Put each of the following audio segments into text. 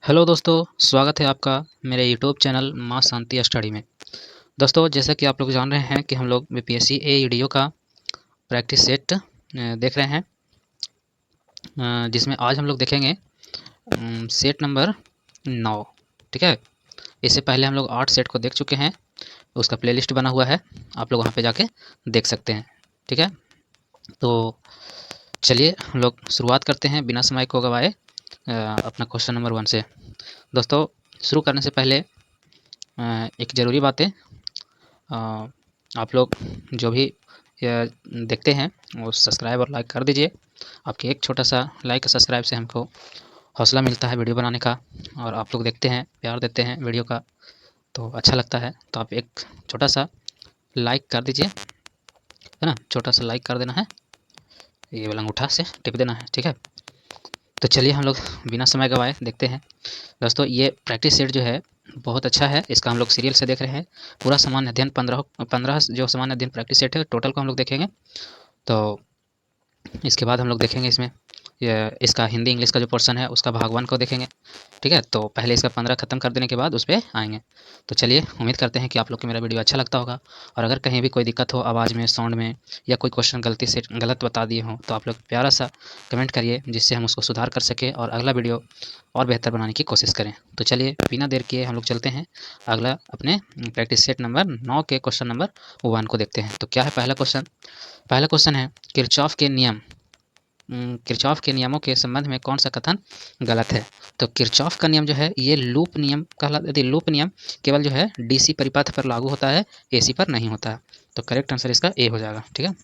Hello दोस्तों, स्वागत है आपका मेरे यूट्यूब चैनल माँ शांति स्टडी में। दोस्तों, जैसा कि आप लोग जान रहे हैं कि हम लोग बीपीएससी एईडीओ का प्रैक्टिस सेट देख रहे हैं, जिसमें आज हम लोग देखेंगे सेट नंबर 9। ठीक है, इससे पहले हम लोग 8 सेट को देख चुके हैं। उसका प्लेलिस्ट बना हुआ है, आप लोग वहाँ पे जाके देख सकते हैं। ठीक है, तो चलिए हम लोग शुरुआत करते हैं बिना समय को गवाए अपना क्वेश्चन नंबर 1 से। दोस्तों, शुरू करने से पहले एक ज़रूरी बात है, आप लोग जो भी देखते हैं वो सब्सक्राइब और लाइक कर दीजिए। आपके एक छोटा सा लाइक और सब्सक्राइब से हमको हौसला मिलता है वीडियो बनाने का, और आप लोग देखते हैं, प्यार देते हैं वीडियो का, तो अच्छा लगता है। तो आप एक छोटा सा लाइक कर दीजिए, है ना। छोटा सा लाइक कर देना है, ये वाला अंगूठा से टिप देना है। ठीक है, तो चलिए हम लोग बिना समय गवाए देखते हैं। दोस्तों, ये प्रैक्टिस सेट जो है बहुत अच्छा है, इसका हम लोग सीरियल से देख रहे हैं। पूरा सामान्य अध्ययन 15 जो सामान्य अध्ययन प्रैक्टिस सेट है टोटल को हम लोग देखेंगे। तो इसके बाद हम लोग देखेंगे इसमें इसका हिंदी इंग्लिश का जो पोर्शन है उसका भाग 1 को देखेंगे। ठीक है, तो पहले इसका 15 खत्म कर देने के बाद उस पर आएंगे। तो चलिए, उम्मीद करते हैं कि आप लोग को मेरा वीडियो अच्छा लगता होगा, और अगर कहीं भी कोई दिक्कत हो आवाज़ में, साउंड में, या कोई क्वेश्चन गलती से गलत बता दिए हों तो आप लोग प्यारा सा कमेंट करिए, जिससे हम उसको सुधार कर सकें और अगला वीडियो और बेहतर बनाने की कोशिश करें। तो चलिए बिना देर किए हम लोग चलते हैं अगला अपने प्रैक्टिस सेट नंबर 9 के क्वेश्चन नंबर 1 को देखते हैं। तो क्या है पहला क्वेश्चन? पहला क्वेश्चन है, किरचॉफ के नियम, किरचॉफ के नियमों के संबंध में कौन सा कथन गलत है? तो किरचॉफ का नियम जो है ये लूप नियम कहलाता है। लूप नियम केवल जो है डीसी परिपथ पर लागू होता है, एसी पर नहीं होता है। तो करेक्ट आंसर इसका ए हो जाएगा। ठीक है,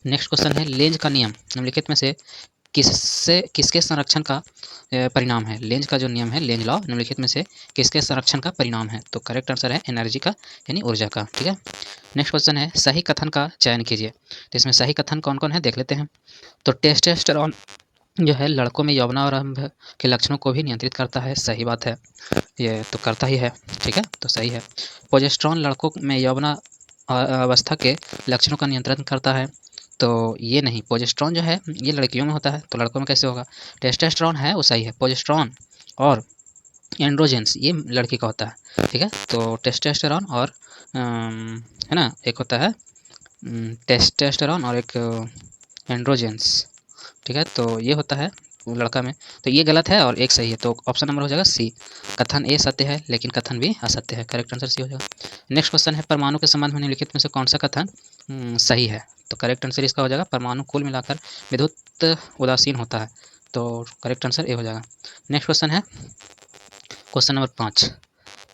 नेक्स्ट क्वेश्चन है, लेंज का नियम निम्नलिखित में से किसके संरक्षण का परिणाम है? लेंज का जो नियम है, लेंज लॉ, निम्नलिखित में से किसके संरक्षण का परिणाम है? तो करेक्ट आंसर है एनर्जी का, यानी ऊर्जा का। ठीक है, नेक्स्ट क्वेश्चन है, सही कथन का चयन कीजिए। तो इसमें सही कथन कौन कौन है देख लेते हैं। तो टेस्टोस्टेरोन जो है लड़कों में यौवनारंभ के लक्षणों को भी नियंत्रित करता है, सही बात है, ये तो करता ही है। ठीक है, तो सही है। प्रोजेस्टेरोन लड़कों में यौवना अवस्था के लक्षणों का नियंत्रण करता है, तो ये नहीं। प्रोजेस्टेरोन जो है ये लड़कियों में होता है, तो लड़कों में कैसे होगा? टेस्टोस्टेरोन है वो सही है, प्रोजेस्टेरोन और एंड्रोजेंस ये लड़की का होता है। ठीक है, तो टेस्टोस्टेरोन और है ना, एक होता है टेस्टोस्टेरोन और एक एंड्रोजेंस। ठीक है, तो ये होता है लड़का में। तो ये गलत है और एक सही है, तो ऑप्शन नंबर हो जाएगा सी। कथन ए सत्य है लेकिन कथन बी असत्य है, करेक्ट आंसर सी हो जाएगा। नेक्स्ट क्वेश्चन है, परमाणु के संबंध में निम्नलिखित में से कौन सा कथन सही है? तो करेक्ट आंसर इसका हो जाएगा, परमाणु कुल मिलाकर विद्युत उदासीन होता है, तो करेक्ट आंसर ए हो जाएगा। नेक्स्ट क्वेश्चन है क्वेश्चन नंबर 5,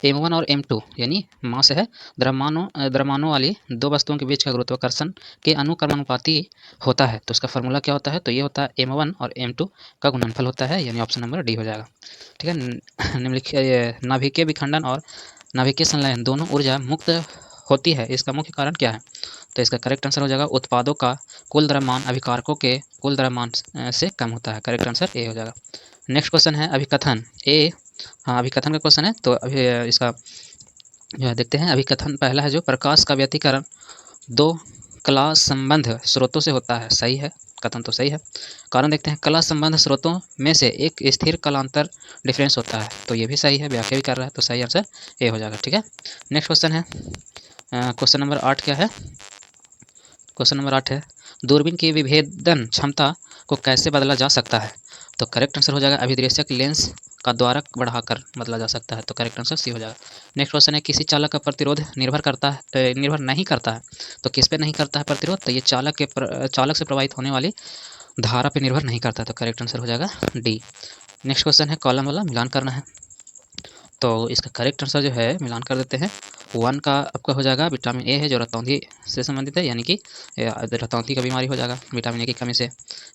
M1 और M2 यानी मास है द्रव्यमानों वाली दो वस्तुओं के बीच का गुरुत्वाकर्षण के अनुक्रमानुपाती होता है, तो उसका फार्मूला क्या होता है? तो ये होता है M1 और M2 का गुणनफल होता है, यानी ऑप्शन नंबर डी हो जाएगा। ठीक है, निम्नलिखित नाभिकीय विखंडन और नाभिकीय संलयन दोनों ऊर्जा मुक्त होती है, इसका मुख्य कारण क्या है? तो इसका करेक्ट आंसर हो जाएगा, उत्पादों का कुल द्रव्यमान अभिकारकों के कुल द्रव्यमान से कम होता है, करेक्ट आंसर ए हो जाएगा। नेक्स्ट क्वेश्चन है अभिकथन ए, हाँ अभिकथन का क्वेश्चन है, तो अभी इसका जो है देखते हैं। अभिकथन पहला है जो, प्रकाश का व्यतिकरण दो कला संबंध स्रोतों से होता है, सही है, कथन तो सही है। कारण देखते हैं, कला संबंध स्रोतों में से एक स्थिर कलांतर डिफरेंस होता है, तो ये भी सही है, व्याख्या भी कर रहा है, तो सही आंसर ए हो जाएगा। ठीक है, नेक्स्ट क्वेश्चन है क्वेश्चन नंबर 8 क्या है? क्वेश्चन नंबर 8 है, दूरबीन की विभेदन क्षमता को कैसे बदला जा सकता है? तो करेक्ट आंसर हो जाएगा, अभिदृश्यक लेंस का द्वारक बढ़ाकर बदला जा सकता है, तो करेक्ट आंसर सी हो जाएगा। नेक्स्ट क्वेश्चन है, किसी चालक का प्रतिरोध निर्भर नहीं करता है, तो किस पे नहीं करता है प्रतिरोध? तो ये चालक से प्रवाहित होने वाली धारा पे निर्भर नहीं करता है, तो करेक्ट आंसर हो जाएगा डी। नेक्स्ट क्वेश्चन है, कॉलम वाला मिलान करना है, तो इसका करेक्ट आंसर जो है मिलान कर देते हैं। 1 का आपका हो जाएगा विटामिन ए है, जो रतौंधी से संबंधित है, यानी कि रतौंधी का बीमारी हो जाएगा विटामिन ए की कमी से।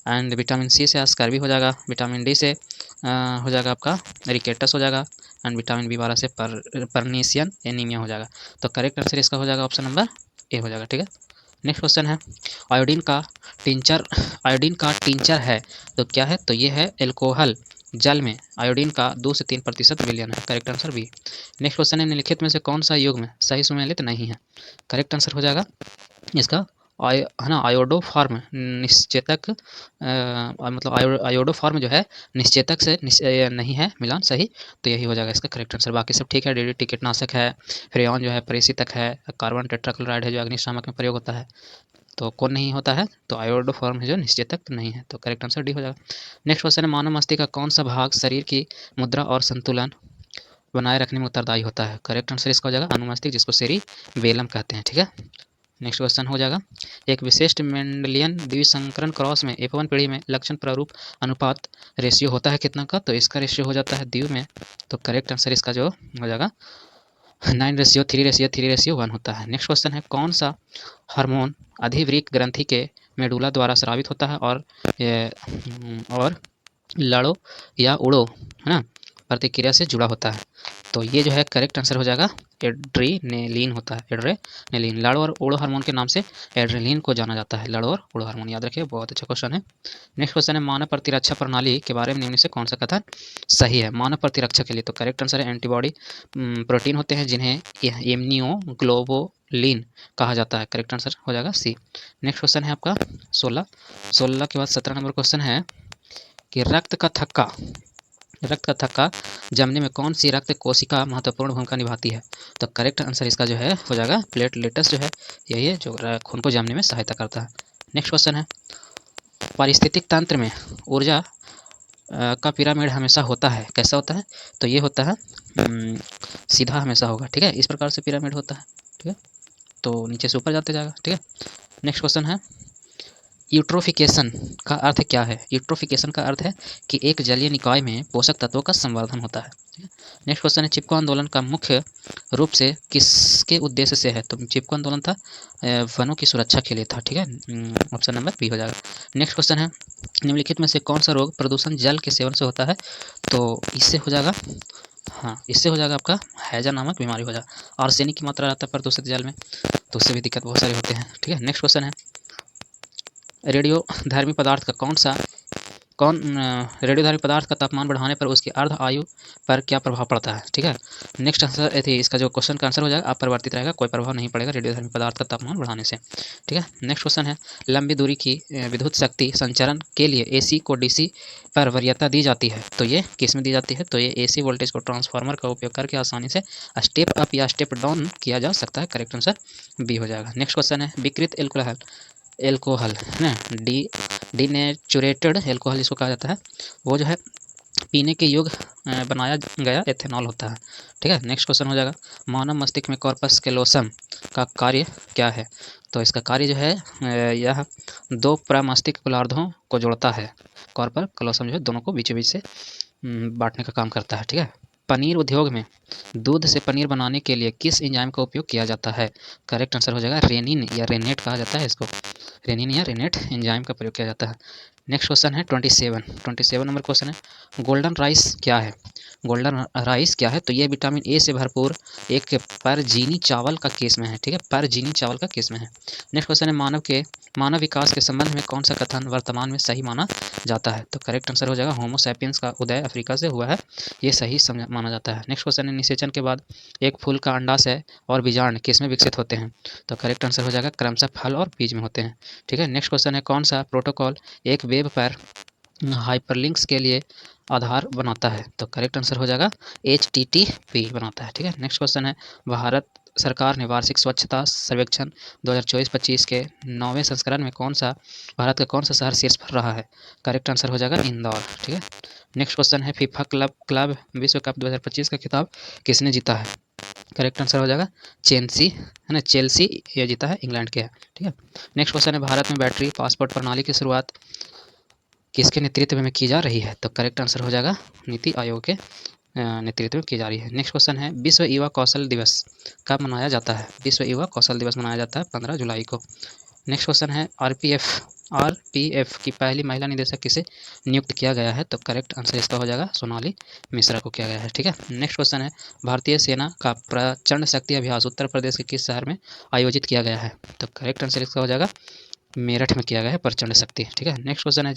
एंड विटामिन सी से स्कर्वी हो जाएगा, विटामिन डी से हो जाएगा आपका रिकेटस हो जाएगा, एंड विटामिन बी 12 से परनीसियन एनीमिया हो जाएगा, तो करेक्ट आंसर इसका हो जाएगा ऑप्शन नंबर ए हो जाएगा। ठीक है, नेक्स्ट क्वेश्चन है, आयोडीन का टिंचर है, तो क्या है? तो ये है एल्कोहल, जल में आयोडीन का 2 से 3% विलयन है, correct answer B. Next question है, निम्नलिखित में से कौन सा युग्म सही सुमेलित नहीं है? करेक्ट आंसर हो जाएगा इसका है ना, आयोडोफॉर्म निश्चेतक मतलब आयोडोफॉर्म जो है निश्चेतक से नहीं है मिलान सही, तो यही हो जाएगा इसका करेक्ट आंसर। बाकी सब ठीक है, DDT कीटनाशक है, फ्रेऑन जो है परिसीतक है, कार्बन टेट्राक्लोराइड है जो अग्निशामक में प्रयोग होता है, तो कौन नहीं होता है, तो आयोडोफॉर्म है जो निश्चेतक नहीं है, तो करेक्ट आंसर डी हो जाएगा। नेक्स्ट क्वेश्चन है, मानव मस्तिष्क का कौन सा भाग शरीर की मुद्रा और संतुलन बनाए रखने में उत्तरदायी होता है? करेक्ट आंसर इसका हो जाएगा अनुमस्तिष्क, जिसको सेरिबेलम कहते हैं। ठीक है, नेक्स्ट क्वेश्चन हो जाएगा, एक विशिष्ट मेंडलियन द्विसंकरण क्रॉस में F1 पीढ़ी में लक्षण प्रारूप अनुपात रेशियो होता है कितना का? तो इसका रेशियो हो जाता है द्वि में, तो करेक्ट आंसर इसका जो हो जाएगा 9:3:3:1 होता है। नेक्स्ट क्वेश्चन है, कौन सा हार्मोन अधिवृक्क ग्रंथि के मेडुला द्वारा स्रावित होता है और लड़ो या उड़ो, है ना, प्रतिक्रिया से जुड़ा होता है? तो ये जो है करेक्ट आंसर हो जाएगा एड्रीनेलिन होता है, एड्रेनेलिन। लाड़ो और उड़ो हार्मोन के नाम से एड्रेलिन को जाना जाता है, लाड़ो और उड़ो हार्मोन, याद रखिए, बहुत अच्छा क्वेश्चन है। नेक्स्ट क्वेश्चन है, मानव प्रतिरक्षा प्रणाली के बारे में निम्न से कौन सा कथन सही है? मानव प्रतिरक्षा के लिए तो करेक्ट आंसर है एंटीबॉडी प्रोटीन होते हैं जिन्हें इम्यूनोग्लोबुलिन कहा जाता है, करेक्ट आंसर हो जाएगा सी। नेक्स्ट क्वेश्चन है आपका 16 के बाद 17 नंबर क्वेश्चन है कि रक्त का थक्का जमने में कौन सी रक्त कोशिका महत्वपूर्ण भूमिका निभाती है? तो करेक्ट आंसर इसका जो है हो जाएगा प्लेटलेट्स जो है यही है जो खून को जमने में सहायता करता है। नेक्स्ट क्वेश्चन है, पारिस्थितिक तंत्र में ऊर्जा का पिरामिड हमेशा होता है, कैसा होता है? तो ये होता है सीधा हमेशा होगा, ठीक है, इस प्रकार से पिरामिड होता है, ठीक है, तो नीचे से ऊपर जाते जाएगा, ठीक है। नेक्स्ट क्वेश्चन है, यूट्रोफिकेशन का अर्थ क्या है? यूट्रोफिकेशन का अर्थ है कि एक जलीय निकाय में पोषक तत्वों का संवर्धन होता है, ठीक है। नेक्स्ट क्वेश्चन है, चिपको आंदोलन का मुख्य रूप से किसके उद्देश्य से है? तो चिपको आंदोलन था वनों की सुरक्षा के लिए था, ठीक है, ऑप्शन नंबर बी हो जाएगा। नेक्स्ट क्वेश्चन है, निम्नलिखित में से कौन सा रोग प्रदूषण जल के सेवन से होता है? तो इससे हो जाएगा, हाँ, इससे हो जाएगा आपका हैजा नामक बीमारी हो जाएगा। आर्सेनिक की मात्रा रहता है प्रदूषित जल में, तो उससे भी दिक्कत बहुत सारी होते हैं, ठीक है। नेक्स्ट क्वेश्चन है, रेडियोधर्मी पदार्थ का रेडियोधर्मी पदार्थ का तापमान बढ़ाने पर उसकी अर्ध आयु पर क्या प्रभाव पड़ता है? ठीक है, नेक्स्ट आंसर थी इसका जो क्वेश्चन का आंसर हो जाएगा अपरिवर्तित रहेगा, कोई प्रभाव नहीं पड़ेगा रेडियोधर्मी पदार्थ का तापमान बढ़ाने से, ठीक है। नेक्स्ट क्वेश्चन है, लंबी दूरी की विद्युत शक्ति संचरण के लिए AC को DC पर वरीयता दी जाती है, तो ये किस में दी जाती है? तो ये AC वोल्टेज को ट्रांसफार्मर का उपयोग करके आसानी से स्टेप अप या स्टेप डाउन किया जा सकता है, करेक्ट आंसर बी हो जाएगा। नेक्स्ट क्वेश्चन है, विकृत एल्कोहल है ना, डीनेचुरेटेड एल्कोहल जिसको कहा जाता है, वो जो है पीने के योग्य बनाया गया एथेनॉल होता है, ठीक है। नेक्स्ट क्वेश्चन हो जाएगा, मानव मस्तिष्क में कॉर्पस कैलोसम का कार्य क्या है? तो इसका कार्य जो है यह दो प्रमस्तिष्क गोलार्धों को जोड़ता है, कॉर्पस कैलोसम जो है दोनों को बीचों बीच से बांटने का काम करता है, ठीक है। पनीर उद्योग में दूध से पनीर बनाने के लिए किस एंजाइम का उपयोग किया जाता है? करेक्ट आंसर हो जाएगा रेनिन या रेनेट कहा जाता है इसको, रेनिन या रेनेट एंजाइम का प्रयोग किया जाता है। नेक्स्ट क्वेश्चन है 27 नंबर क्वेश्चन है, गोल्डन राइस क्या है? गोल्डन राइस क्या है? तो ये विटामिन ए से भरपूर एक परजीनी चावल का केस में है, ठीक है, परजीनी चावल का केस में है। नेक्स्ट क्वेश्चन है, मानव विकास के संबंध में कौन सा कथन वर्तमान में सही माना जाता है? तो करेक्ट आंसर हो जाएगा होमो सैपियंस का उदय अफ्रीका से हुआ है, ये सही माना जाता है। नेक्स्ट क्वेश्चन है, निषेचन के बाद एक फूल का अंडाशय और बीजांड किस में विकसित होते हैं? तो करेक्ट आंसर हो जाएगा क्रमशः फल और बीज में होते हैं, ठीक है। नेक्स्ट क्वेश्चन है, कौन सा प्रोटोकॉल एक वेब पर हाइपरलिंक्स के लिए आधार बनाता है? तो करेक्ट आंसर हो जाएगा HTTP बनाता है, ठीक है। नेक्स्ट क्वेश्चन है, भारत सरकार ने वार्षिक स्वच्छता सर्वेक्षण 2024-25 के 9वें संस्करण में भारत का कौन सा शहर शीर्ष पर रहा है? करेक्ट आंसर हो जाएगा इंदौर, ठीक है। नेक्स्ट क्वेश्चन है, फीफा क्लब विश्व कप 2025 का खिताब किसने जीता है? करेक्ट आंसर हो जाएगा चेल्सी, है ना, चेल्सी ये जीता है, इंग्लैंड के है, ठीक है। नेक्स्ट क्वेश्चन है, भारत में बैटरी पासपोर्ट प्रणाली की शुरुआत किसके नेतृत्व में की जा रही है? तो करेक्ट आंसर हो जाएगा नीति आयोग के नेतृत्व में की जा रही है। नेक्स्ट क्वेश्चन है, विश्व युवा कौशल दिवस कब मनाया जाता है? विश्व युवा कौशल दिवस मनाया जाता है 15 जुलाई को। नेक्स्ट क्वेश्चन है, आरपीएफ की पहली महिला निदेशक किसे नियुक्त किया गया है? तो करेक्ट आंसर इसका हो जाएगा सोनाली मिश्रा को किया गया है, ठीक है। नेक्स्ट क्वेश्चन है, भारतीय सेना का प्रचंड शक्ति अभ्यास उत्तर प्रदेश के किस शहर में आयोजित किया गया है? तो करेक्ट आंसर इसका हो जाएगा मेरठ में किया गया है प्रचंड शक्ति, ठीक है। नेक्स्ट क्वेश्चन है,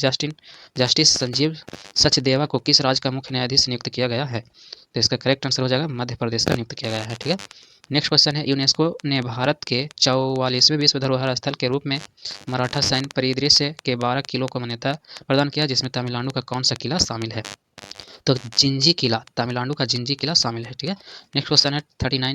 जस्टिस संजीव सचदेवा को किस राज्य का मुख्य न्यायाधीश नियुक्त किया गया है? तो इसका करेक्ट आंसर हो जाएगा मध्य प्रदेश का नियुक्त किया गया है, ठीक है। नेक्स्ट क्वेश्चन है, यूनेस्को ने भारत के 44वें विश्व धरोहर स्थल के रूप में मराठा सैन्य परिदृश्य के 12 किलों को मान्यता प्रदान किया, जिसमें तमिलनाडु का कौन सा किला शामिल है? तो जिंजी किला, तमिलनाडु का जिंजी किला शामिल है। ठीक है, नेक्स्ट क्वेश्चन है 39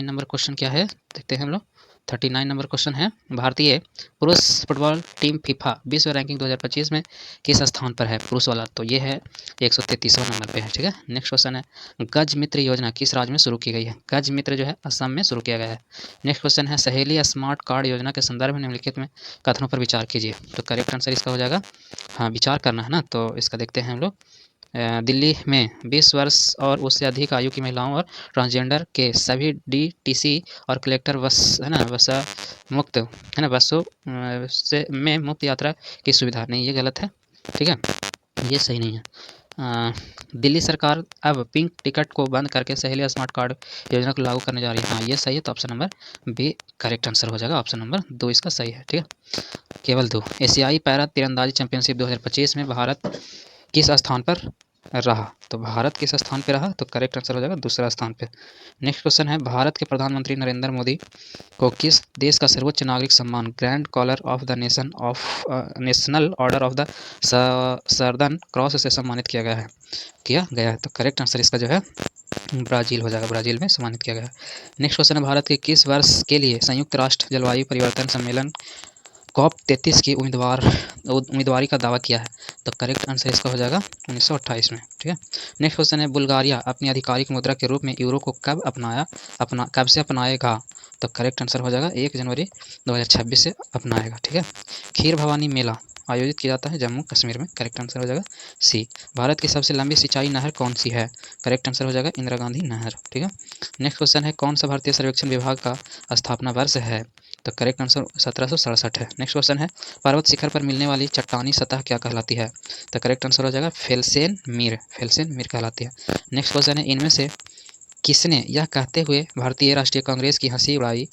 नंबर क्वेश्चन क्या है देखते हैं हम लोग। 39 नंबर क्वेश्चन है, भारतीय पुरुष फुटबॉल टीम फीफा विश्व रैंकिंग 2025 में किस स्थान पर है पुरुष वाला? तो ये है 133वां नंबर पे है। ठीक है, नेक्स्ट क्वेश्चन है, गज मित्र योजना किस राज्य में शुरू की गई है? गज मित्र जो है असम में शुरू किया गया है। नेक्स्ट क्वेश्चन है, सहेली स्मार्ट कार्ड योजना के संदर्भ में निम्नलिखित में कथनों पर विचार कीजिए। तो करेक्ट आंसर इसका हो जाएगा, हाँ विचार करना है ना, तो इसका देखते हैं हम लोग। दिल्ली में 20 वर्ष और उससे अधिक आयु की महिलाओं और ट्रांसजेंडर के सभी डीटीसी और कलेक्टर बस है ना, बस मुक्त है ना, बसों से में मुफ्त यात्रा की सुविधा नहीं, ये गलत है। ठीक है, ये सही नहीं है। दिल्ली सरकार अब पिंक टिकट को बंद करके सहेली स्मार्ट कार्ड योजना को लागू करने जा रही है, हाँ ये सही है। तो option number B correct answer हो जाएगा, ऑप्शन नंबर 2 इसका सही है। ठीक है, केवल 2। एशियाई पैरा तीरंदाजी चैंपियनशिप 2025 में भारत किस स्थान पर रहा? तो भारत किस स्थान पे रहा? तो करेक्ट आंसर हो जाएगा दूसरा स्थान पे। नेक्स्ट क्वेश्चन है, भारत के प्रधानमंत्री नरेंद्र मोदी को किस देश का सर्वोच्च नागरिक सम्मान grand collar of the national order of the southern cross से सम्मानित किया गया है? तो करेक्ट आंसर इसका जो है ब्राज़ील हो जाएगा, ब्राज़ील में सम्मानित किया गया है। नेक्स्ट क्वेश्चन है, भारत के किस वर्ष के लिए संयुक्त राष्ट्र जलवायु परिवर्तन सम्मेलन COP33 की उम्मीदवारी का दावा किया है? तो करेक्ट आंसर इसका हो जाएगा 1928 में। ठीक है, नेक्स्ट क्वेश्चन है, बुल्गारिया अपनी आधिकारिक मुद्रा के रूप में यूरो को कब से अपनाएगा? तो करेक्ट आंसर हो जाएगा 1 जनवरी 2026 से अपनाएगा। ठीक है, खीर भवानी मेला आयोजित किया जाता है जम्मू कश्मीर में, करेक्ट आंसर हो जाएगा सी। भारत की सबसे लंबी सिंचाई नहर कौन सी है? करेक्ट आंसर हो जाएगा इंदिरा गांधी नहर। ठीक है, नेक्स्ट क्वेश्चन है, कौन सा भारतीय सर्वेक्षण विभाग का स्थापना वर्ष है? तो करेक्ट आंसर 1767 है। नेक्स्ट क्वेश्चन है, पर्वत शिखर पर मिलने वाली चट्टानी सतह क्या कहलाती है? तो करेक्ट आंसर हो जाएगा फेल्सेन मीर कहलाती है। नेक्स्ट क्वेश्चन है, इनमें से किसने यह कहते हुए भारतीय राष्ट्रीय कांग्रेस की हंसी उड़ाई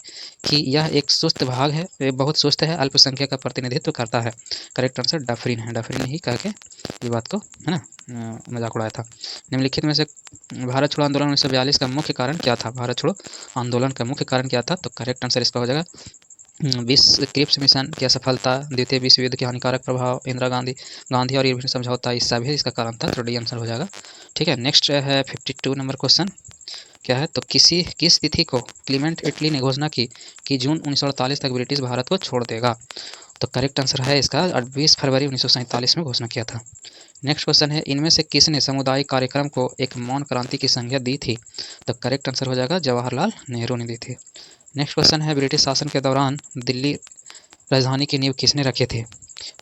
कि यह एक सुस्त भाग है, बहुत सुस्त है, अल्पसंख्यक का प्रतिनिधित्व करता है? करेक्ट आंसर डफरिन है, डफरिन ही कह के ये बात को है ना मजाक उड़ाया था। निम्नलिखित में से भारत छोड़ो आंदोलन 1942 का मुख्य कारण क्या था? भारत छोड़ो आंदोलन का मुख्य कारण क्या था? तो करेक्ट आंसर इसका हो जाएगा 20 क्रिप्स मिशन की असफलता, द्वितीय विश्व युद्ध के हानिकारक प्रभाव, इंदिरा गांधी और इरविन समझौता, इस सभी इसका कारण था। तो डी आंसर हो जाएगा। ठीक है, नेक्स्ट है 52 नंबर क्वेश्चन क्या है? तो किस तिथि को क्लीमेंट इटली ने घोषणा की कि जून 1948 तक ब्रिटिश भारत को छोड़ देगा? तो करेक्ट आंसर है इसका 20 फरवरी 1947 में घोषणा किया था। नेक्स्ट क्वेश्चन है, इनमें से किसने सामुदायिक कार्यक्रम को एक मौन क्रांति की संज्ञा दी थी? तो करेक्ट आंसर हो जाएगा जवाहरलाल नेहरू ने दी थी। नेक्स्ट क्वेश्चन है, ब्रिटिश शासन के दौरान दिल्ली राजधानी की नींव किसने रखे थे?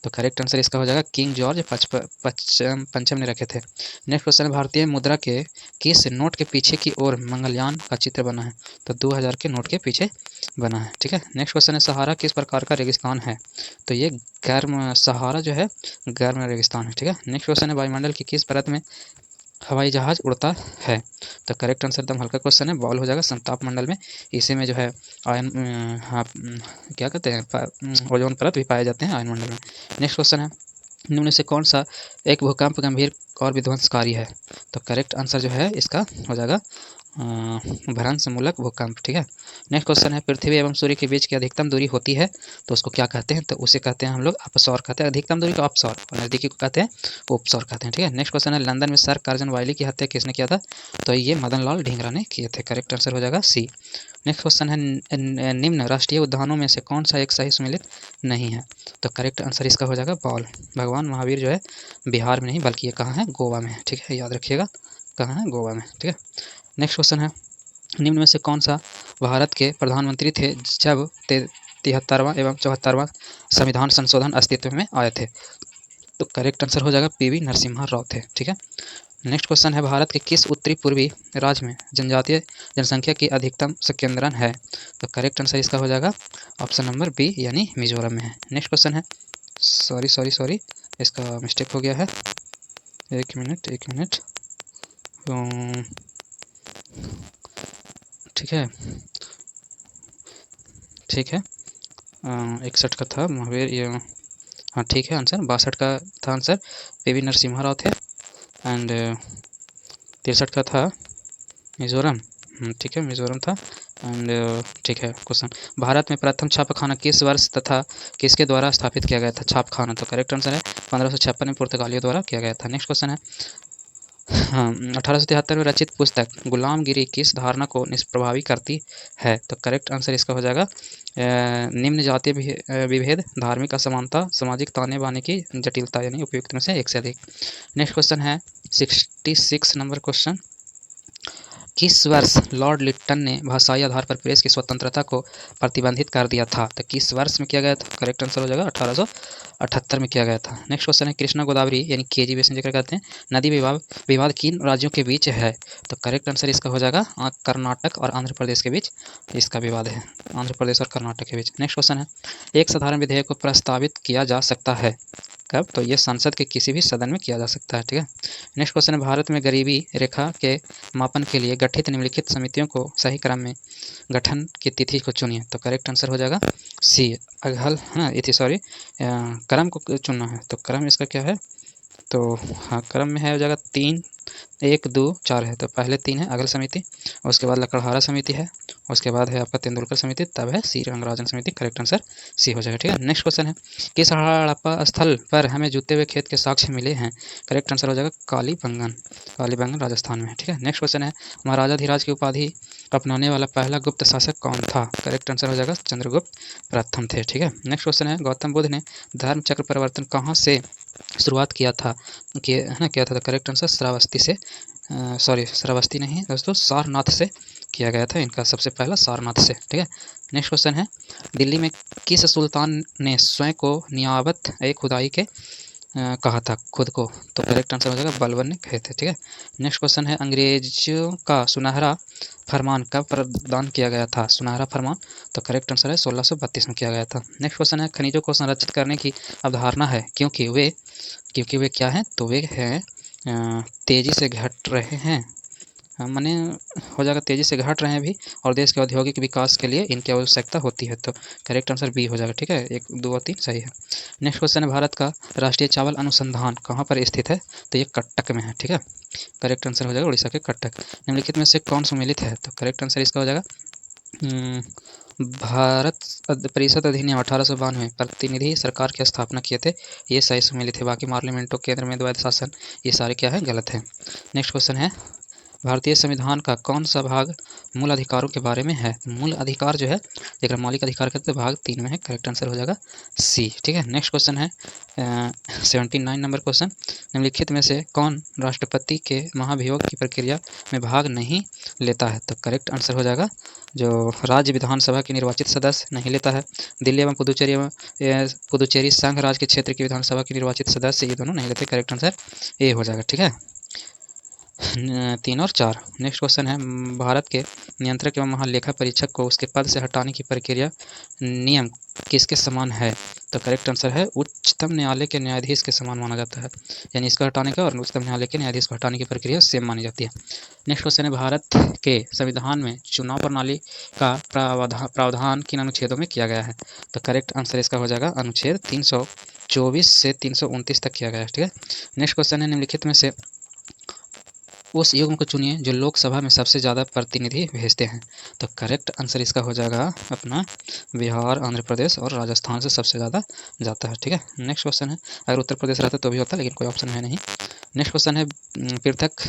तो करेक्ट आंसर इसका हो जाएगा किंग जॉर्ज पंचम ने रखे थे। नेक्स्ट क्वेश्चन है, भारतीय मुद्रा के किस नोट के पीछे की ओर मंगलयान का चित्र बना है? तो 2000 के नोट के पीछे बना है। ठीक है, नेक्स्ट क्वेश्चन है, सहारा किस प्रकार का रेगिस्तान है? तो ये सहारा जो है गर्म रेगिस्तान है। ठीक है, नेक्स्ट क्वेश्चन है, वायुमंडल की किस परत में हवाई जहाज उड़ता है? तो करेक्ट आंसर एकदम हल्का क्वेश्चन है, बॉल हो जाएगा संताप मंडल में। इसी में जो है आयन क्या कहते हैं ओजोन परत भी पाए जाते हैं आयन मंडल में। नेक्स्ट क्वेश्चन है, निम्न से कौन सा एक भूकंप गंभीर और विध्वंसकारी है? तो करेक्ट आंसर जो है इसका हो जाएगा भ्रंशमूलक भूकंप। ठीक है, नेक्स्ट क्वेश्चन है, पृथ्वी एवं सूर्य के बीच की अधिकतम दूरी होती है तो उसको क्या कहते हैं? तो उसे कहते हैं हम लोग अपसौर कहते हैं, अधिकतम दूरी को अपसौर, और नजदीकी को कहते हैं उपसौर कहते हैं। ठीक है, नेक्स्ट क्वेश्चन है, लंदन में सर कार्जन वाइली की हत्या किसने किया था? तो ये मदन लाल ढींगरा ने किए थे। करेक्ट आंसर हो जाएगा सी। नेक्स्ट क्वेश्चन है, निम्न राष्ट्रीय उद्यानों में से कौन सा एक सही सुमेलित नहीं है? तो करेक्ट आंसर इसका हो जाएगा बॉल। भगवान महावीर जो है बिहार में नहीं बल्कि ये कहाँ है, गोवा में है। ठीक है, याद रखिएगा कहाँ है, गोवा में। ठीक है, नेक्स्ट क्वेश्चन है, निम्न में से कौन सा भारत के प्रधानमंत्री थे जब 73वां एवं 74वां संविधान संशोधन अस्तित्व में आए थे? तो करेक्ट आंसर हो जाएगा पीवी नरसिम्हा राव थे। ठीक है, नेक्स्ट क्वेश्चन है, भारत के किस उत्तरी पूर्वी राज्य में जनजातीय जनसंख्या की अधिकतम संकेंद्रण है? तो करेक्ट आंसर इसका हो जाएगा ऑप्शन नंबर बी यानी मिजोरम में है। नेक्स्ट क्वेश्चन है, सॉरी इसका मिस्टेक हो गया है, एक मिनट ठीक है 61 का था महावीर, ये हाँ ठीक है, आंसर 62 का था आंसर, पीवी नरसिम्हा राव थे। एंड 63 का था मिजोरम ठीक है, मिजोरम था। एंड ठीक है, क्वेश्चन, भारत में प्रथम छापाखाना किस वर्ष तथा किसके द्वारा स्थापित किया गया था? छापखाना, तो करेक्ट आंसर है 1556 में पुर्तगालियों द्वारा किया गया था। नेक्स्ट क्वेश्चन है, हाँ, 1873 में रचित पुस्तक गुलामगिरी किस धारणा को निष्प्रभावी करती है? तो करेक्ट आंसर इसका हो जाएगा निम्न जातीय विभेद, धार्मिक असमानता, सामाजिक ताने बाने की जटिलता, यानी उपयुक्त में से एक से अधिक। नेक्स्ट क्वेश्चन है 66 नंबर क्वेश्चन, किस वर्ष लॉर्ड लिट्टन ने भाषाई आधार पर प्रेस की स्वतंत्रता को प्रतिबंधित कर दिया था? तो किस वर्ष में किया गया था? करेक्ट आंसर हो जाएगा 1878 में किया गया था। नेक्स्ट क्वेश्चन है, कृष्णा गोदावरी यानी केजी बेसिन जिक्र कहते हैं, नदी विवाद किन राज्यों के बीच है? तो करेक्ट आंसर इसका हो जाएगा कर्नाटक और आंध्र प्रदेश के बीच इसका विवाद है, आंध्र प्रदेश और कर्नाटक के बीच। नेक्स्ट क्वेश्चन है, एक साधारण विधेयक को प्रस्तावित किया जा सकता है कब? तो ये संसद के किसी भी सदन में किया जा सकता है, ठीक है। नेक्स्ट क्वेश्चन है, भारत में गरीबी रेखा के मापन के लिए गठित निम्नलिखित समितियों को सही क्रम में गठन की तिथि को चुनिए। तो करेक्ट आंसर हो जाएगा सी, अघल, हाँ इति सॉरी, क्रम को चुनना है। तो क्रम इसका क्या है? तो हाँ, क्रम में है हो जाएगा 3, 1, 2, 4 है। तो पहले 3 है अघल समिति, उसके बाद लकड़हारा समिति है, उसके बाद है आपका तेंदुलकर समिति, तब है सी रंगराजन समिति। करेक्ट आंसर सी हो जाएगा, ठीक है। नेक्स्ट क्वेश्चन है, किस हड़प्पा स्थल पर हमें जूते हुए खेत के साक्ष्य मिले हैं? करेक्ट आंसर हो जाएगा कालीबंगन राजस्थान में, ठीक है। नेक्स्ट क्वेश्चन है, महाराजा धीराज की उपाधि अपनाने वाला पहला गुप्त शासक कौन था? करेक्ट आंसर हो जाएगा चंद्रगुप्त प्रथम थे, ठीक है। नेक्स्ट क्वेश्चन है, गौतम बुद्ध ने धर्म चक्र परिवर्तन कहाँ से शुरुआत किया था? है ना, किया था? तो करेक्ट आंसर श्रावस्ती से, सॉरी श्रावस्ती नहीं दोस्तों, सारनाथ से किया गया था इनका सबसे पहला, सारनाथ से, ठीक है। नेक्स्ट क्वेश्चन है, दिल्ली में किस सुल्तान ने स्वयं को नियाबत ए खुदाई के कहा था खुद को? तो करेक्ट आंसर हो जाएगा बलबन ने कहे थे, ठीक है। नेक्स्ट क्वेश्चन है, अंग्रेजों का सुनहरा फरमान कब प्रदान किया गया था? सुनहरा फरमान, तो करेक्ट आंसर है 1632 में किया गया था। नेक्स्ट क्वेश्चन है, खनिजों को संरक्षित करने की अवधारणा है क्योंकि वे क्या हैं? तो वे हैं तेजी से घट रहे हैं, माने हो जाएगा तेजी से घट रहे हैं भी, और देश के औद्योगिक विकास के लिए इनकी आवश्यकता होती है। तो करेक्ट आंसर बी हो जाएगा, ठीक है। 1, 2 और 3 सही है। नेक्स्ट क्वेश्चन है, भारत का राष्ट्रीय चावल अनुसंधान कहाँ पर स्थित है? तो ये कटक में है, ठीक है। करेक्ट आंसर हो जाएगा उड़ीसा के कटक। निम्नलिखित में से कौन सम्मिलित है? तो करेक्ट आंसर इसका हो जाएगा भारत परिषद अधिनियम 1892 प्रतिनिधि सरकार की स्थापना किए थे, ये सही सम्मिलित है। बाकी पार्लियामेंटो, केंद्र में द्वैध शासन, ये सारे क्या है? गलत है। नेक्स्ट क्वेश्चन है, भारतीय संविधान का कौन सा भाग मूल अधिकारों के बारे में है? मूल अधिकार जो है, एक मौलिक अधिकार कहते हैं, भाग 3 में है। करेक्ट आंसर हो जाएगा सी, ठीक है। नेक्स्ट क्वेश्चन है 79 नंबर क्वेश्चन, निम्नलिखित में से कौन राष्ट्रपति के महाभियोग की प्रक्रिया में भाग नहीं लेता है? तो करेक्ट आंसर हो जाएगा जो राज्य विधानसभा के निर्वाचित सदस्य नहीं लेता है, दिल्ली एवं पुदुचेरी संघ राज्य के क्षेत्र की विधानसभा के निर्वाचित सदस्य, ये दोनों नहीं लेते। करेक्ट आंसर ए हो जाएगा, ठीक है। 3 और 4। नेक्स्ट क्वेश्चन है, भारत के नियंत्रक एवं महालेखा परीक्षक को उसके पद से हटाने की प्रक्रिया नियम किसके समान है? तो करेक्ट आंसर है उच्चतम न्यायालय के न्यायाधीश के समान माना जाता है, यानी इसका हटाने का और उच्चतम न्यायालय के न्यायाधीश को हटाने की प्रक्रिया सेम मानी जाती है। नेक्स्ट क्वेश्चन है, भारत के संविधान में चुनाव प्रणाली का प्रावधान किन अनुच्छेदों में किया गया है? तो करेक्ट आंसर इसका हो जाएगा अनुच्छेद 324 से 329 तक किया गया है, ठीक है। नेक्स्ट क्वेश्चन है, निम्नलिखित में से उस युग्म को चुनिए जो लोकसभा में सबसे ज़्यादा प्रतिनिधि भेजते हैं। तो करेक्ट आंसर इसका हो जाएगा अपना बिहार, आंध्र प्रदेश और राजस्थान से सबसे ज़्यादा जाता है, ठीक है। नेक्स्ट क्वेश्चन है, अगर उत्तर प्रदेश रहता तो भी होता, लेकिन कोई ऑप्शन है नहीं। नेक्स्ट क्वेश्चन है, पृथक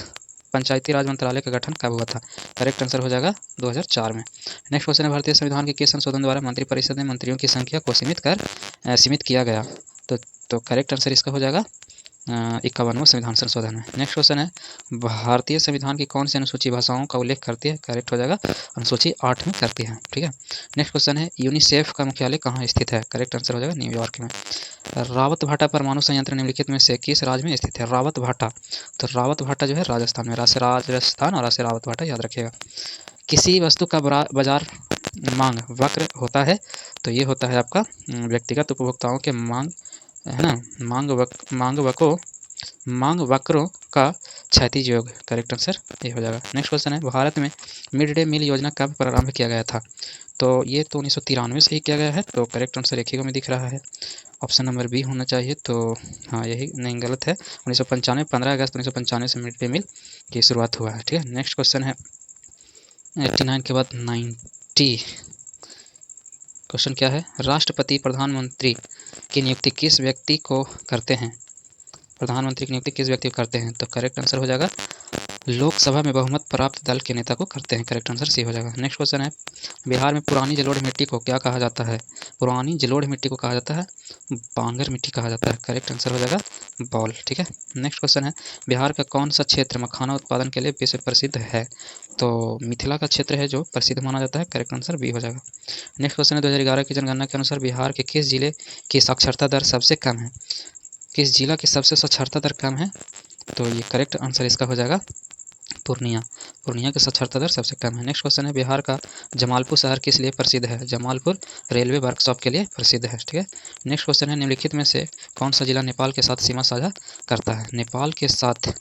पंचायती राज मंत्रालय का गठन कब हुआ था? करेक्ट आंसर हो जाएगा 2004 में। नेक्स्ट क्वेश्चन है, भारतीय संविधान के किस संशोधन द्वारा मंत्रिपरिषद में मंत्रियों की संख्या को सीमित किया गया? तो करेक्ट आंसर इसका हो जाएगा 51वां संविधान संशोधन में। नेक्स्ट क्वेश्चन है, भारतीय संविधान की कौन सी अनुसूची भाषाओं का उल्लेख करती है? करेक्ट हो जाएगा अनुसूची 8 में करती है, ठीक है। नेक्स्ट क्वेश्चन है, यूनिसेफ का मुख्यालय कहाँ स्थित है? करेक्ट आंसर हो जाएगा न्यूयॉर्क में। रावत भाटा परमाणु संयंत्र निम्नलिखित में से किस राज्य में स्थित है? रावत भाटा, तो रावत भाटा जो है राजस्थान में, राजस्थान और रावत भाटा याद रखिएगा। किसी वस्तु का बाजार मांग वक्र होता है, तो ये होता है आपका व्यक्तिगत उपभोक्ताओं के मांग, है ना, मांग वक्रों का क्षैतिज योग। करेक्ट आंसर ये हो जाएगा। नेक्स्ट क्वेश्चन है, भारत में मिड डे मील योजना कब प्रारंभ किया गया था? तो ये तो 1993 से ही किया गया है, तो करेक्ट आंसर एक ही को में दिख रहा है, ऑप्शन नंबर बी होना चाहिए। तो हाँ, यही नहीं, गलत है, 1995, 15 अगस्त 1995 से मिड डे मील की शुरुआत हुआ है, ठीक है। नेक्स्ट क्वेश्चन है, 89 के बाद 90। क्वेश्चन क्या है, राष्ट्रपति प्रधानमंत्री की नियुक्ति किस व्यक्ति को करते हैं? प्रधानमंत्री की नियुक्ति किस व्यक्ति को करते हैं? तो करेक्ट आंसर हो जाएगा लोकसभा में बहुमत प्राप्त दल के नेता को करते हैं। करेक्ट आंसर सी हो जाएगा। नेक्स्ट क्वेश्चन है, बिहार में पुरानी जलोढ़ मिट्टी को क्या कहा जाता है? पुरानी जलोढ़ मिट्टी को कहा जाता है बांगर मिट्टी कहा जाता है। करेक्ट आंसर हो जाएगा बॉल। ठीक है। नेक्स्ट क्वेश्चन है, बिहार का कौन सा क्षेत्र मखाना उत्पादन के लिए विश्व प्रसिद्ध है? तो मिथिला का क्षेत्र है जो प्रसिद्ध माना जाता है। करेक्ट आंसर बी हो जाएगा। नेक्स्ट क्वेश्चन है, 2011 की जनगणना के अनुसार बिहार के किस जिले की साक्षरता दर सबसे कम है? किस जिला की सबसे साक्षरता दर कम है? तो ये करेक्ट आंसर इसका हो जाएगा पूर्णिया। पूर्णिया की साक्षरता दर सबसे कम है। नेक्स्ट क्वेश्चन है, बिहार का जमालपुर शहर किस लिए प्रसिद्ध है? जमालपुर रेलवे वर्कशॉप के लिए प्रसिद्ध है। ठीक है। नेक्स्ट क्वेश्चन है, निम्नलिखित में से कौन सा जिला नेपाल के साथ सीमा साझा करता है? नेपाल के साथ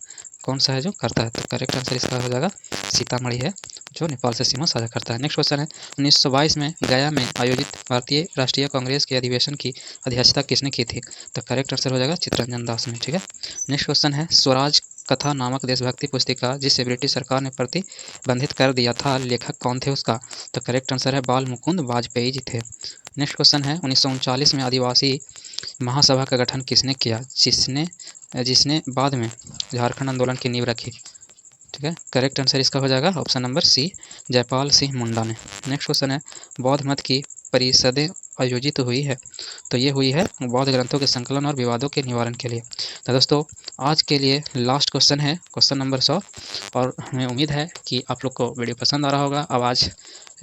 कौन सा है जो करता है? तो करेक्ट आंसर इसका हो जाएगा सीतामढ़ी है जो नेपाल से सीमा साझा करता है। नेक्स्ट क्वेश्चन है, 1922 में गया में आयोजित भारतीय राष्ट्रीय कांग्रेस के अधिवेशन की अध्यक्षता किसने की थी? तो करेक्ट आंसर हो जाएगा चित्तरंजन दास ने। ठीक है। नेक्स्ट क्वेश्चन है, स्वराज कथा नामक देशभक्ति पुस्तिका जिसे ब्रिटिश सरकार ने प्रतिबंधित कर दिया था, लेखक कौन थे उसका? तो करेक्ट आंसर है बाल मुकुंद वाजपेयी जी थे। नेक्स्ट क्वेश्चन है, 1939 में आदिवासी महासभा का गठन किसने किया, जिसने बाद में झारखंड आंदोलन की नींव रखी? ठीक है। करेक्ट आंसर इसका हो जाएगा option number C, Jaipal Singh Munda ने। नेक्स्ट क्वेश्चन है, बौद्ध मत की परिषदें आयोजित हुई है? तो ये हुई है बौद्ध ग्रंथों के संकलन और विवादों के निवारण के लिए। तो दोस्तों आज के लिए लास्ट क्वेश्चन है क्वेश्चन नंबर 100, और हमें उम्मीद है कि आप लोग को वीडियो पसंद आ रहा होगा। आवाज़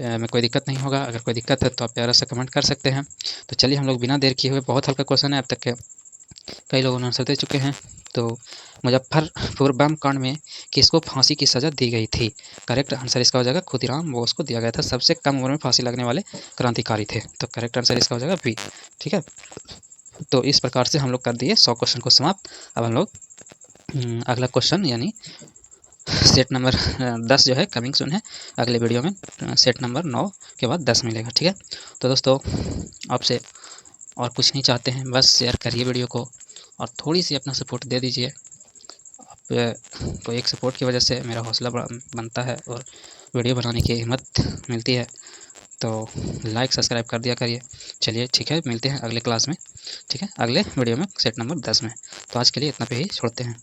में कोई दिक्कत नहीं होगा। अगर कोई दिक्कत है तो आप प्यारा सा कमेंट कर सकते हैं। तो चलिए हम लोग बिना देर किए हुए, बहुत हल्का क्वेश्चन है, अब तक के कई लोगों ने आंसर दे चुके हैं। तो मुजफ्फरपुर बम कांड में किसको फांसी की सज़ा दी गई थी? करेक्ट आंसर इसका हो जाएगा खुदीराम बोस को दिया गया था। सबसे कम उम्र में फांसी लगने वाले क्रांतिकारी थे। तो करेक्ट आंसर इसका हो जाएगा बी। ठीक है। तो इस प्रकार से हम लोग कर दिए 100 क्वेश्चन को समाप्त। अब हम लोग अगला क्वेश्चन यानी सेट नंबर 10 जो है कमिंग सून है। अगले वीडियो में सेट नंबर 9 के बाद 10 मिलेगा। ठीक है। तो दोस्तों आपसे और कुछ नहीं चाहते हैं, बस शेयर करिए वीडियो को और थोड़ी सी अपना सपोर्ट दे दीजिए। आप को एक सपोर्ट की वजह से मेरा हौसला बनता है और वीडियो बनाने की हिम्मत मिलती है। तो लाइक सब्सक्राइब कर दिया करिए। चलिए ठीक है, मिलते हैं अगले क्लास में। ठीक है, अगले वीडियो में सेट नंबर 10 में। तो आज के लिए इतना पे ही छोड़ते हैं।